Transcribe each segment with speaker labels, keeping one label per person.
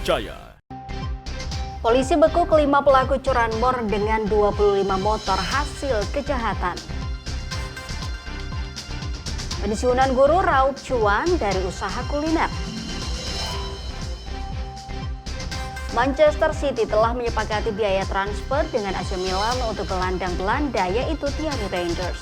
Speaker 1: terpercaya.
Speaker 2: Polisi bekuk 5 pelaku curanmor dengan 25 motor hasil kejahatan. Pensiunan guru raup cuan dari usaha kuliner. Manchester City telah menyepakati biaya transfer dengan AC Milan untuk gelandang Belanda yaitu Thierry Reinders.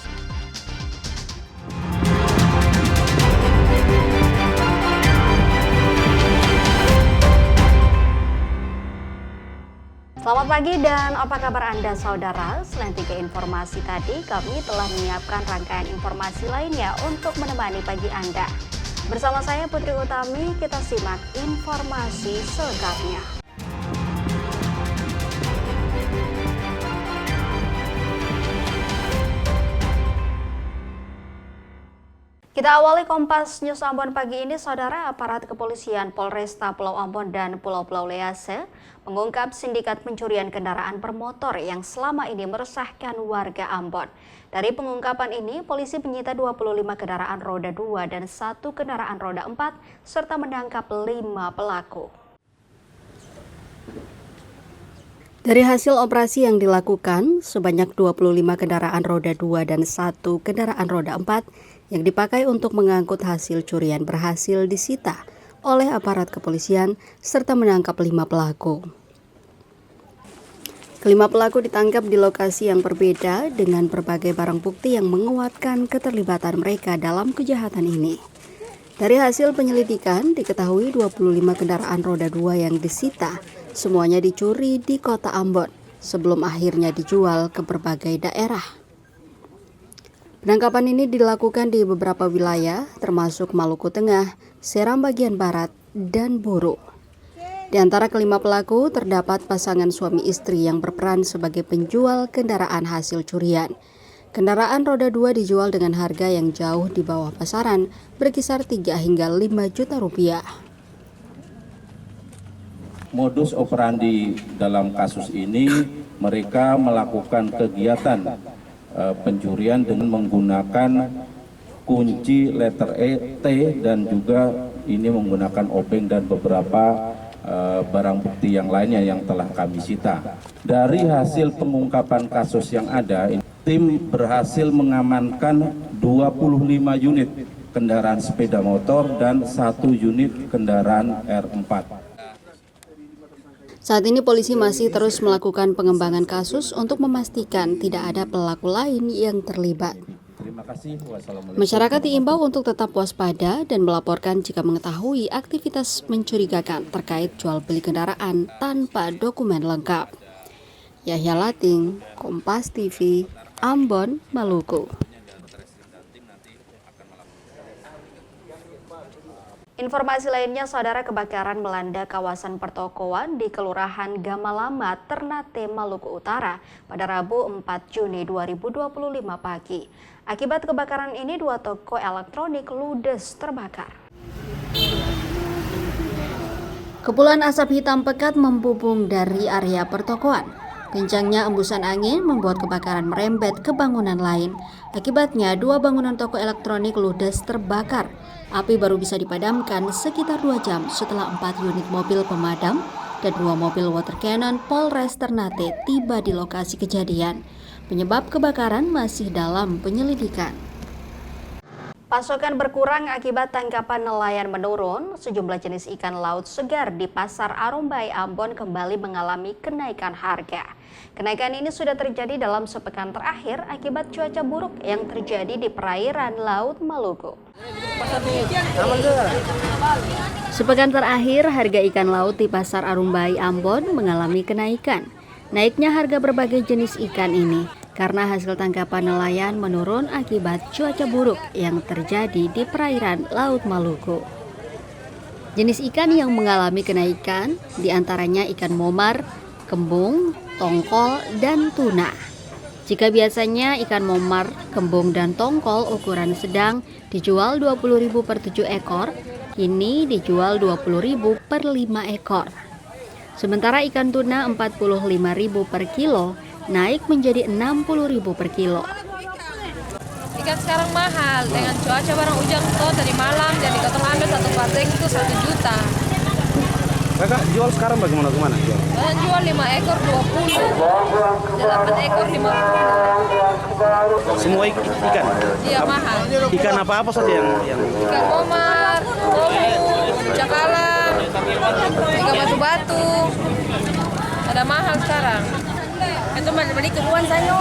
Speaker 2: Selamat pagi dan apa kabar Anda saudara? Selain 3 informasi tadi, kami telah menyiapkan rangkaian informasi lainnya untuk menemani pagi Anda. Bersama saya Putri Utami, kita simak informasi selengkapnya. Kita awali Kompas News Ambon pagi ini, saudara. Aparat kepolisian Polresta Pulau Ambon dan Pulau-Pulau Lease mengungkap sindikat pencurian kendaraan bermotor yang selama ini meresahkan warga Ambon. Dari pengungkapan ini, polisi menyita 25 kendaraan roda 2 dan 1 kendaraan roda 4 serta menangkap 5 pelaku. Dari hasil operasi yang dilakukan, sebanyak 25 kendaraan roda 2 dan 1 kendaraan roda 4 yang dipakai untuk mengangkut hasil curian berhasil disita oleh aparat kepolisian serta menangkap 5 pelaku. Kelima pelaku ditangkap di lokasi yang berbeda dengan berbagai barang bukti yang menguatkan keterlibatan mereka dalam kejahatan ini. Dari hasil penyelidikan diketahui 25 kendaraan roda 2 yang disita semuanya dicuri di kota Ambon sebelum akhirnya dijual ke berbagai daerah. Penangkapan ini dilakukan di beberapa wilayah termasuk Maluku Tengah, Seram bagian Barat, dan Buru. Di antara kelima pelaku terdapat pasangan suami istri yang berperan sebagai penjual kendaraan hasil curian. Kendaraan roda 2 dijual dengan harga yang jauh di bawah pasaran, berkisar 3 hingga 5 juta rupiah.
Speaker 3: Modus operandi dalam kasus ini, mereka melakukan kegiatan pencurian dengan menggunakan kunci letter E, T, dan juga ini menggunakan obeng dan beberapa barang bukti yang lainnya yang telah kami sita. Dari hasil pengungkapan kasus yang ada, tim berhasil mengamankan 25 unit kendaraan sepeda motor dan 1 unit kendaraan R4.
Speaker 2: Saat ini polisi masih terus melakukan pengembangan kasus untuk memastikan tidak ada pelaku lain yang terlibat. Masyarakat diimbau untuk tetap waspada dan melaporkan jika mengetahui aktivitas mencurigakan terkait jual beli kendaraan tanpa dokumen lengkap. Yahya Lating, Kompas TV, Ambon, Maluku. Informasi lainnya, saudara, kebakaran melanda kawasan pertokoan di Kelurahan Gamalama, Ternate, Maluku Utara pada Rabu 4 Juni 2025 pagi. Akibat kebakaran ini, 2 toko elektronik ludes terbakar. Kepulan asap hitam pekat membubung dari area pertokoan. Kencangnya embusan angin membuat kebakaran merembet ke bangunan lain. Akibatnya 2 bangunan toko elektronik ludes terbakar. Api baru bisa dipadamkan sekitar 2 jam setelah 4 unit mobil pemadam dan 2 mobil water cannon Polres Ternate tiba di lokasi kejadian. Penyebab kebakaran masih dalam penyelidikan. Pasokan berkurang akibat tangkapan nelayan menurun. Sejumlah jenis ikan laut segar di Pasar Arumbai Ambon kembali mengalami kenaikan harga. Kenaikan ini sudah terjadi dalam sepekan terakhir akibat cuaca buruk yang terjadi di perairan Laut Maluku. Sepekan terakhir, harga ikan laut di Pasar Arumbai Ambon mengalami kenaikan. Naiknya harga berbagai jenis ikan ini karena hasil tangkapan nelayan menurun akibat cuaca buruk yang terjadi di perairan Laut Maluku. Jenis ikan yang mengalami kenaikan diantaranya ikan momar, kembung, tongkol, dan tuna. Jika biasanya ikan momar, kembung, dan tongkol ukuran sedang dijual Rp20.000 per 7 ekor, kini dijual Rp20.000 per 5 ekor. Sementara ikan tuna Rp45.000 per kilo, naik menjadi Rp60.000 per kilo.
Speaker 4: Ikan sekarang mahal dengan cuaca barang hujan tuh tadi malam, jadi kota ambil 1 bateng itu 1 juta.
Speaker 1: Kakak jual sekarang bagaimana? Kemana jual?
Speaker 4: Jual 5 ekor 20, 8 ekor 50.
Speaker 1: Semua ikan?
Speaker 4: Iya, mahal.
Speaker 1: Ikan apa saja yang
Speaker 4: Ikan momar, komu, cakalang, ikan batu-batu. Ada mahal sekarang.
Speaker 5: Itu beli kebuan saya.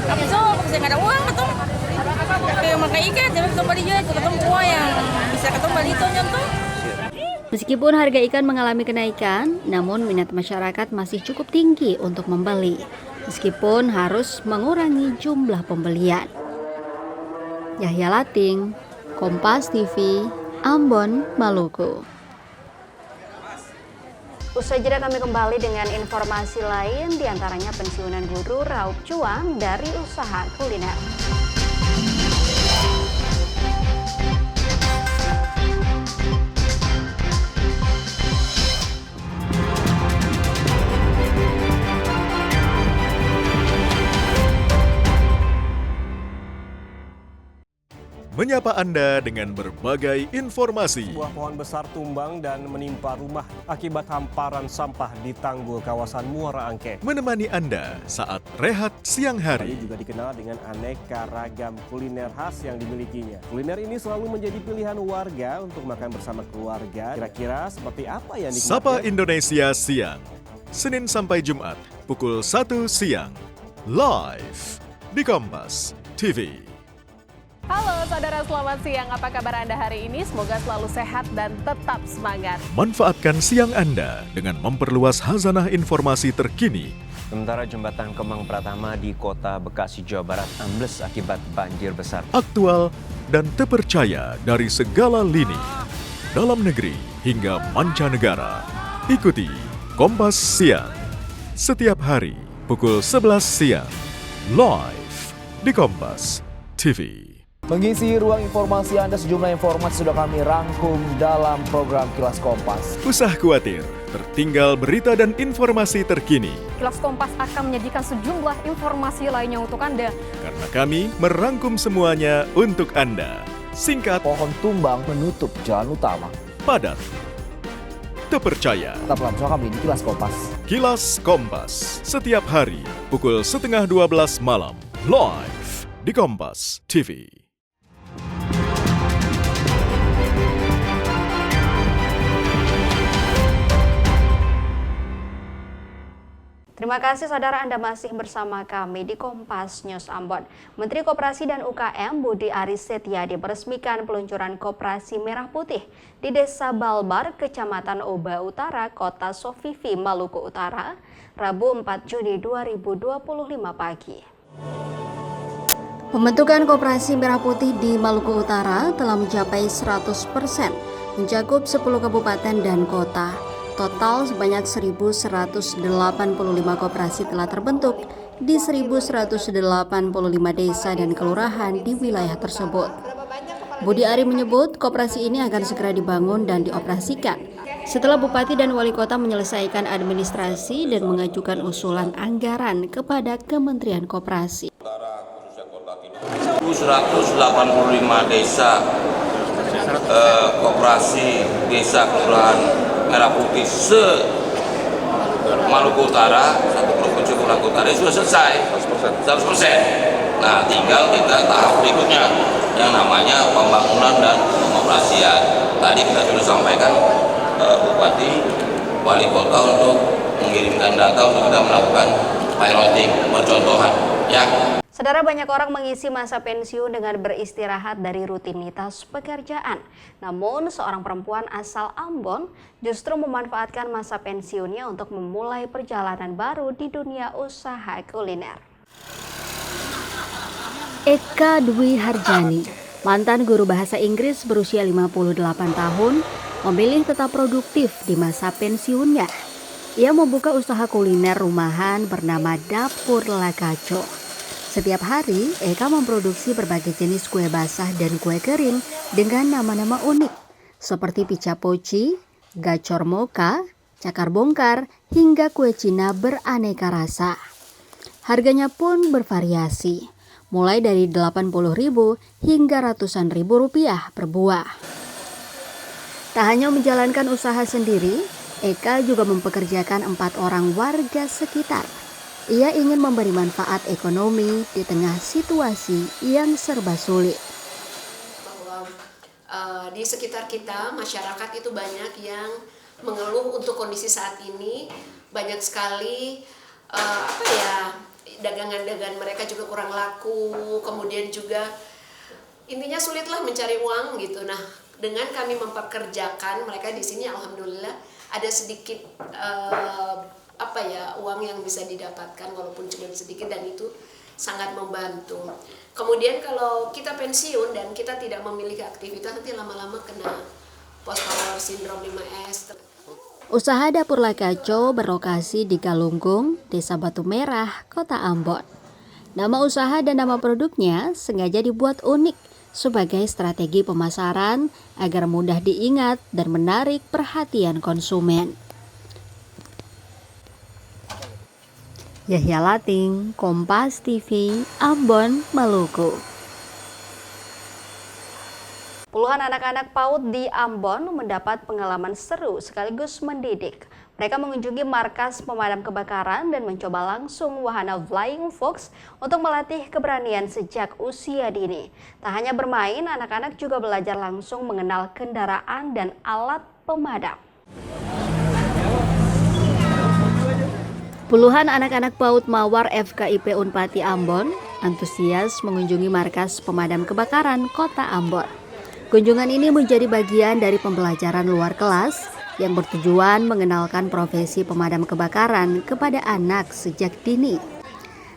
Speaker 5: Apa so? Saya nggak ada uang betul. Kayak makan ikan, jadi ketemu beli juga ketemu uang yang bisa ketemu beli itu nyontoh.
Speaker 2: Meskipun harga ikan mengalami kenaikan, namun minat masyarakat masih cukup tinggi untuk membeli, meskipun harus mengurangi jumlah pembelian. Yahya Lating, Kompas TV, Ambon, Maluku. Usai jeda kami kembali dengan informasi lain, diantaranya pensiunan guru raup cuan dari usaha kuliner.
Speaker 6: Menyapa Anda dengan berbagai informasi.
Speaker 7: Sebuah pohon besar tumbang dan menimpa rumah akibat hamparan sampah di tanggul kawasan Muara Angke.
Speaker 6: Menemani Anda saat rehat siang
Speaker 7: Bali
Speaker 6: hari.
Speaker 7: juga dikenal dengan aneka ragam kuliner khas yang dimilikinya. Kuliner ini selalu menjadi pilihan warga untuk makan bersama keluarga. Kira-kira seperti apa yang
Speaker 6: Sapa
Speaker 7: dinikmati?
Speaker 6: Indonesia siang. Senin sampai Jumat pukul 1 siang. Live di Kompas TV.
Speaker 8: Halo saudara, selamat siang. Apa kabar Anda hari ini? Semoga selalu sehat dan tetap semangat.
Speaker 6: Manfaatkan siang Anda dengan memperluas khazanah informasi terkini.
Speaker 9: Sementara jembatan Kemang Pratama di kota Bekasi, Jawa Barat ambles akibat banjir besar.
Speaker 6: Aktual dan terpercaya dari segala lini. Dalam negeri hingga mancanegara. Ikuti Kompas Siang. Setiap hari pukul 11 siang. Live di Kompas TV.
Speaker 10: Mengisi ruang informasi Anda, sejumlah informasi sudah kami rangkum dalam program Kilas Kompas.
Speaker 6: Usah khawatir, tertinggal berita dan informasi terkini.
Speaker 8: Kilas Kompas akan menyajikan sejumlah informasi lainnya untuk Anda.
Speaker 6: Karena kami merangkum semuanya untuk Anda. Singkat,
Speaker 10: Pohon tumbang menutup jalan utama.
Speaker 6: padat, terpercaya.
Speaker 10: Tetaplah bersama kami di Kilas Kompas.
Speaker 6: Kilas Kompas, setiap hari pukul 11:30 malam. Live di Kompas TV.
Speaker 2: Terima kasih saudara, Anda masih bersama kami di Kompas News Ambon. Menteri Koperasi dan UKM Budi Aris Setiadi meresmikan peluncuran Koperasi Merah Putih di Desa Balbar, Kecamatan Oba Utara, Kota Sofifi, Maluku Utara, Rabu 4 Juni 2025 pagi. Pembentukan Koperasi Merah Putih di Maluku Utara telah mencapai 100%, mencakup 10 kabupaten dan kota. Total sebanyak 1.185 koperasi telah terbentuk di 1.185 desa dan kelurahan di wilayah tersebut. Budi Ari menyebut koperasi ini akan segera dibangun dan dioperasikan setelah Bupati dan Wali Kota menyelesaikan administrasi dan mengajukan usulan anggaran kepada Kementerian Koperasi.
Speaker 11: 1.185 desa koperasi desa kelurahan Merah Putih Maluku Utara, satu provinsi Maluku Utara sudah selesai 100%. Nah, tinggal kita tahap berikutnya yang namanya pembangunan dan pengoperasian. Tadi kita sudah sampaikan Bupati, Wali Kota untuk mengirimkan data untuk kita melakukan piloting, percontohan, ya.
Speaker 2: Saudara, banyak orang mengisi masa pensiun dengan beristirahat dari rutinitas pekerjaan. Namun, seorang perempuan asal Ambon justru memanfaatkan masa pensiunnya untuk memulai perjalanan baru di dunia usaha kuliner. Eka Dwi Harjani, mantan guru bahasa Inggris berusia 58 tahun, memilih tetap produktif di masa pensiunnya. Ia membuka usaha kuliner rumahan bernama Dapur Lakaco. Setiap hari, Eka memproduksi berbagai jenis kue basah dan kue kering dengan nama-nama unik, seperti pica poci, gacor moka, cakar bongkar, hingga kue Cina beraneka rasa. Harganya pun bervariasi, mulai dari 80.000 hingga ratusan ribu rupiah per buah. Tak hanya menjalankan usaha sendiri, Eka juga mempekerjakan 4 orang warga sekitar. Ia ingin memberi manfaat ekonomi di tengah situasi yang serba sulit.
Speaker 12: Bahwa di sekitar kita, masyarakat itu banyak yang mengeluh untuk kondisi saat ini. Banyak sekali dagangan-dagangan mereka juga kurang laku, kemudian juga intinya sulitlah mencari uang gitu. Nah, dengan kami mempekerjakan mereka di sini, alhamdulillah ada sedikit uang yang bisa didapatkan walaupun cuma sedikit, dan itu sangat membantu. Kemudian kalau kita pensiun dan kita tidak memiliki aktivitas, nanti lama-lama kena post power syndrome 5S.
Speaker 2: Usaha Dapur Lakaco berlokasi di Galunggung, Desa Batu Merah, Kota Ambon. Nama usaha dan nama produknya sengaja dibuat unik sebagai strategi pemasaran agar mudah diingat dan menarik perhatian konsumen. Yahya Lating, Kompas TV, Ambon, Maluku. Puluhan anak-anak PAUD di Ambon mendapat pengalaman seru sekaligus mendidik. Mereka mengunjungi markas pemadam kebakaran dan mencoba langsung wahana Flying Fox untuk melatih keberanian sejak usia dini. Tak hanya bermain, anak-anak juga belajar langsung mengenal kendaraan dan alat pemadam. Puluhan anak-anak PAUD Mawar FKIP Unpati Ambon antusias mengunjungi markas pemadam kebakaran Kota Ambon. Kunjungan ini menjadi bagian dari pembelajaran luar kelas yang bertujuan mengenalkan profesi pemadam kebakaran kepada anak sejak dini.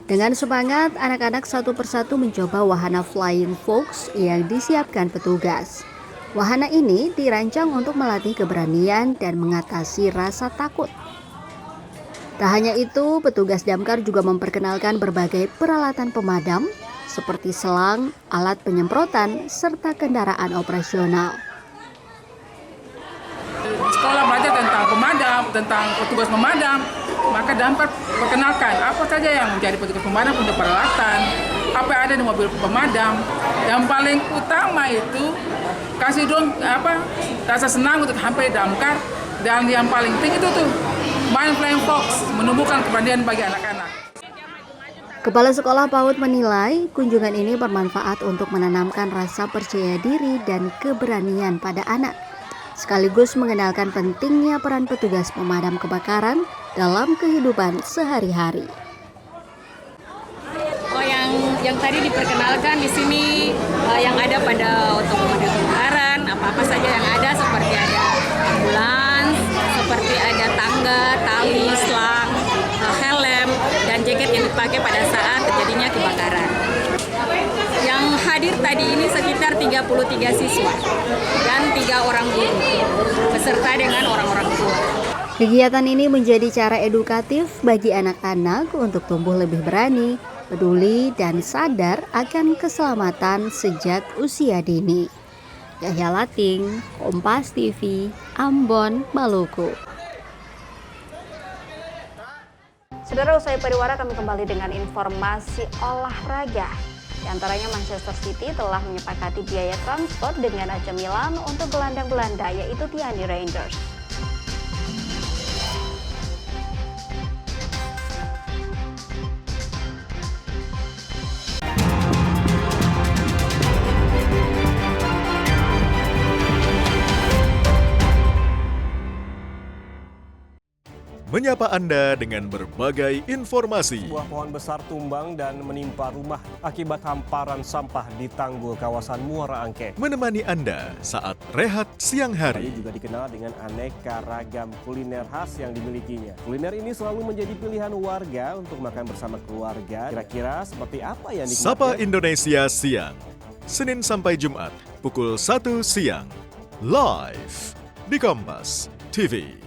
Speaker 2: Dengan semangat, anak-anak satu persatu mencoba wahana Flying Fox yang disiapkan petugas. Wahana ini dirancang untuk melatih keberanian dan mengatasi rasa takut. Tak hanya itu, petugas damkar juga memperkenalkan berbagai peralatan pemadam seperti selang, alat penyemprotan, serta kendaraan operasional.
Speaker 13: Sekolah belajar tentang pemadam, tentang petugas pemadam, maka damkar perkenalkan apa saja yang menjadi petugas pemadam untuk peralatan, apa yang ada di mobil pemadam. Yang paling utama itu kasih dong rasa senang untuk sampai damkar, dan yang paling tinggi itu main Flying Fox, menumbuhkan keberanian bagi anak-anak.
Speaker 2: Kepala Sekolah PAUD menilai kunjungan ini bermanfaat untuk menanamkan rasa percaya diri dan keberanian pada anak, sekaligus mengenalkan pentingnya peran petugas pemadam kebakaran dalam kehidupan sehari-hari.
Speaker 14: Yang tadi diperkenalkan di sini yang ada pada untuk pemadam kebakaran, apa-apa saja yang ada, seperti ada ambulans, seperti ada tangga, tali, selang, helm, dan jaket yang dipakai pada saat terjadinya kebakaran. Yang hadir tadi ini sekitar 33 siswa dan 3 orang guru, beserta dengan orang-orang tua.
Speaker 2: Kegiatan ini menjadi cara edukatif bagi anak-anak untuk tumbuh lebih berani, peduli, dan sadar akan keselamatan sejak usia dini. Yahya Lating, Kompas TV, Ambon, Maluku. Saudara, usai pariwara kami kembali dengan informasi olahraga. Di antaranya Manchester City telah menyepakati biaya transport dengan AC Milan untuk gelandang Belanda, yaitu Tiani Reinders.
Speaker 6: Menyapa Anda dengan berbagai informasi.
Speaker 7: Sebuah pohon besar tumbang dan menimpa rumah akibat hamparan sampah di tanggul kawasan Muara Angke.
Speaker 6: Menemani Anda saat rehat siang hari.
Speaker 7: Juga dikenal dengan aneka ragam kuliner khas yang dimilikinya. Kuliner ini selalu menjadi pilihan warga untuk makan bersama keluarga. Kira-kira seperti apa yang dinikmati?
Speaker 6: Sapa Indonesia Siang, Senin sampai Jumat, pukul 1 siang. Live di Kompas TV.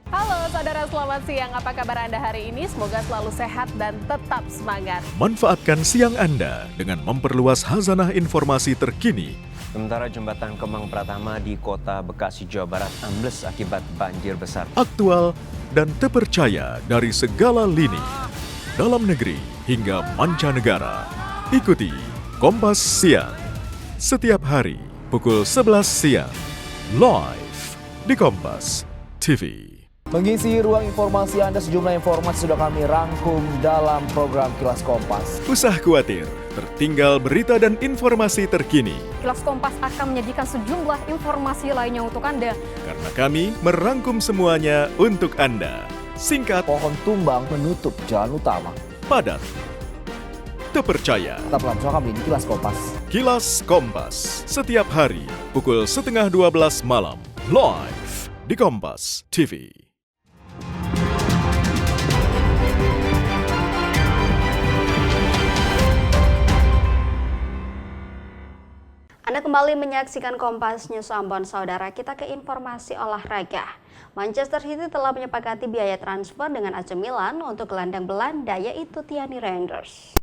Speaker 8: Halo saudara, selamat siang. Apa kabar Anda hari ini? Semoga selalu sehat dan tetap semangat.
Speaker 6: Manfaatkan siang Anda dengan memperluas khazanah informasi terkini.
Speaker 9: Sementara jembatan Kemang Pratama di Kota Bekasi, Jawa Barat ambles akibat banjir besar.
Speaker 6: Aktual dan terpercaya dari segala lini, dalam negeri hingga mancanegara. Ikuti Kompas Siang setiap hari pukul 11 siang live di Kompas TV.
Speaker 10: Mengisi ruang informasi Anda, sejumlah informasi sudah kami rangkum dalam program Kilas Kompas.
Speaker 6: Usah khawatir, tertinggal berita dan informasi terkini.
Speaker 8: Kilas Kompas akan menyajikan sejumlah informasi lainnya untuk Anda.
Speaker 6: Karena kami merangkum semuanya untuk Anda. Singkat,
Speaker 10: pohon tumbang menutup jalan utama.
Speaker 6: Padat, terpercaya.
Speaker 10: Tetaplah bersama kami di Kilas Kompas.
Speaker 6: Kilas Kompas, setiap hari pukul 11:30 malam, live di Kompas TV.
Speaker 2: Anda kembali menyaksikan Kompas News Ambon, saudara. Kita ke informasi olahraga. Manchester City telah menyepakati biaya transfer dengan AC Milan untuk gelandang Belanda, yaitu Tiani Reinders.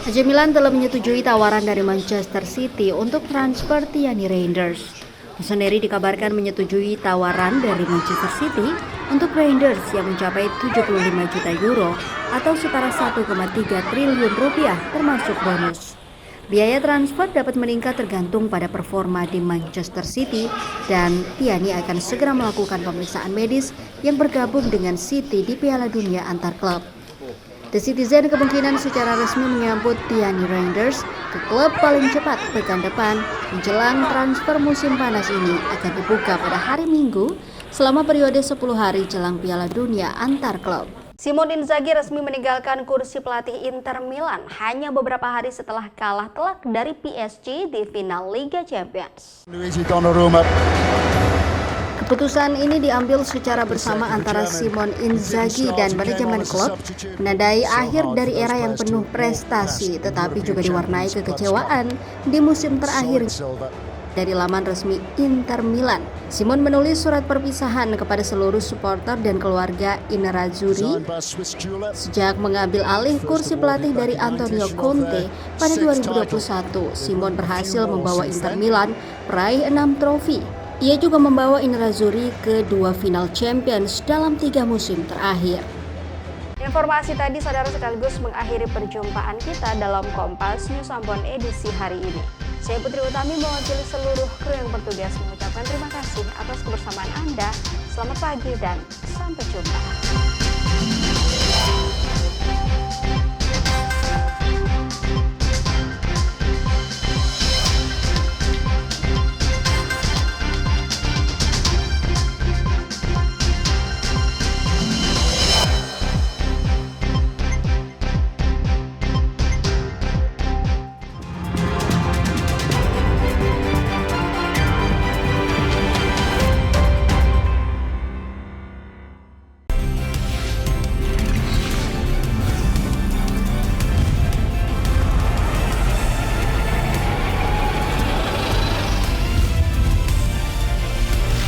Speaker 2: AC Milan telah menyetujui tawaran dari Manchester City untuk transfer Tiani Reinders. Rossoneri dikabarkan menyetujui tawaran dari Manchester City untuk Reinders yang mencapai 75 juta euro atau setara 1,3 triliun rupiah termasuk bonus. Biaya transfer dapat meningkat tergantung pada performa di Manchester City dan Tiani akan segera melakukan pemeriksaan medis yang bergabung dengan City di Piala Dunia antar klub. The Citizen kemungkinan secara resmi menyambut Tiani Reinders ke klub paling cepat pekan depan menjelang transfer musim panas ini akan dibuka pada hari Minggu selama periode 10 hari jelang Piala Dunia antar klub. Simone Inzaghi resmi meninggalkan kursi pelatih Inter Milan hanya beberapa hari setelah kalah telak dari PSG di final Liga Champions. Keputusan ini diambil secara bersama antara Simone Inzaghi dan manajemen klub, menandai akhir dari era yang penuh prestasi tetapi juga diwarnai kekecewaan di musim terakhir. Dari laman resmi Inter Milan, Simone menulis surat perpisahan kepada seluruh supporter dan keluarga Nerazzurri sejak mengambil alih kursi pelatih dari Antonio Conte pada 2021. Simone berhasil membawa Inter Milan meraih 6 trofi. Ia juga membawa Nerazzurri ke 2 final Champions dalam 3 musim terakhir. Informasi tadi, saudara, sekaligus mengakhiri perjumpaan kita dalam Kompas News Ambon edisi hari ini. Saya Putri Utami mewakili seluruh kru yang bertugas mengucapkan terima kasih atas kebersamaan Anda. Selamat pagi dan sampai jumpa.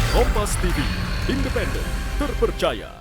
Speaker 6: Kompas TV, independen, terpercaya.